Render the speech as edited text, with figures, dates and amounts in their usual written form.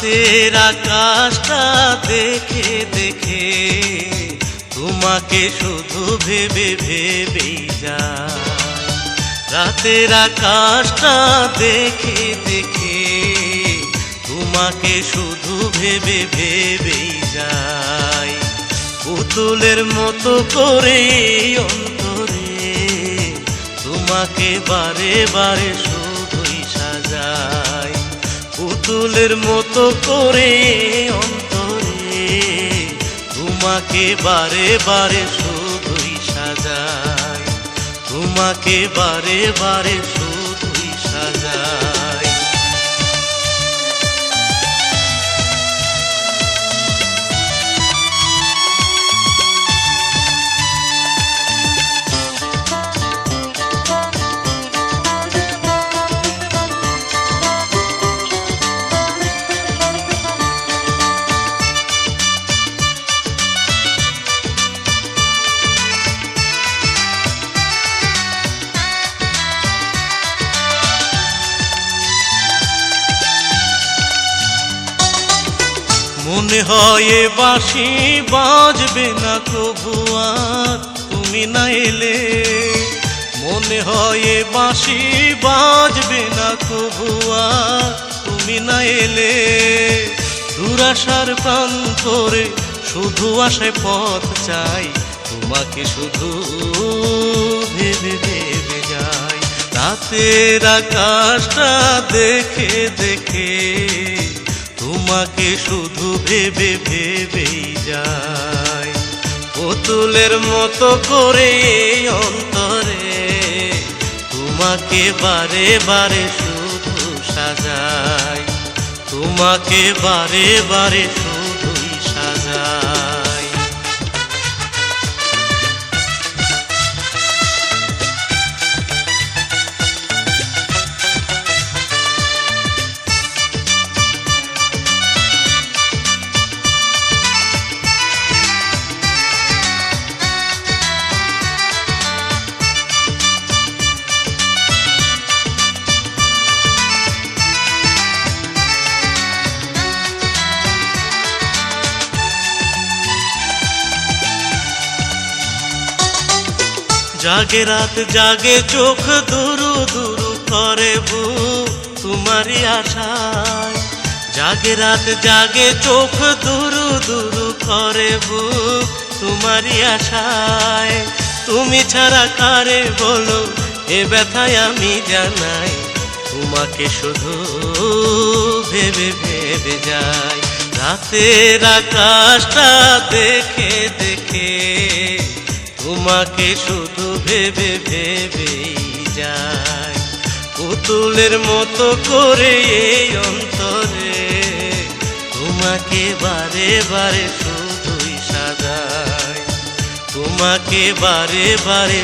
রাতের আকাশটা দেখে দেখে তোমাকে শুধু ভেবে ভেবেই যায়। রাতের আকাশটা দেখে দেখে তোমাকে শুধু ভেবে ভেবেই যায়। পুতুলের মতো করে অন্তরে তোমাকে বারে বারে শুধুই সাজাই। পুতুলের মতো করে অন্তরে তোমাকে বারে বারে শুধুই সাজাই। তোমাকে বারে বারে শুধুই সাজাই। মনে হয় এ বাঁশি বাজবে না কবু আর তুমি না এলে। মনে হয় এ বাঁশি বাজবে না কবু আর তুমি না এলে। দুরাশার প্রান্তরে শুধু আশায় পথ চাই, তোমাকে শুধু ভেবে ভেবে যাই। রাতের আকাশটা দেখে দেখে তোমাকে শুধু ভেবে ভেবেই যাই। পুতুলের মতো করে অন্তরে তোমাকে বারে বারে শুধু সাজাই। তোমাকে বারে বারে শুধুই সাজাই। জাগে রাত জাগে চোখ দুরু দুরু করে বুক তোমারই আশায়। জাগে রাত জাগে চোখ দুরু দুরু করে বুক তোমারই আশায়। তুমি ছাড়া কারে বলো এ ব্যথায় আমি জানাই। তোমাকে শুধু ভেবে ভেবে যাই। রাতের আকাশটা দেখে দেখে তোমাকে শুধু ভেবে ভেবেই যাই। পুতুলের মতো করে এই অন্তরে তোমাকে বারে বারে শুধুই সাজাই। তোমাকে বারে বারে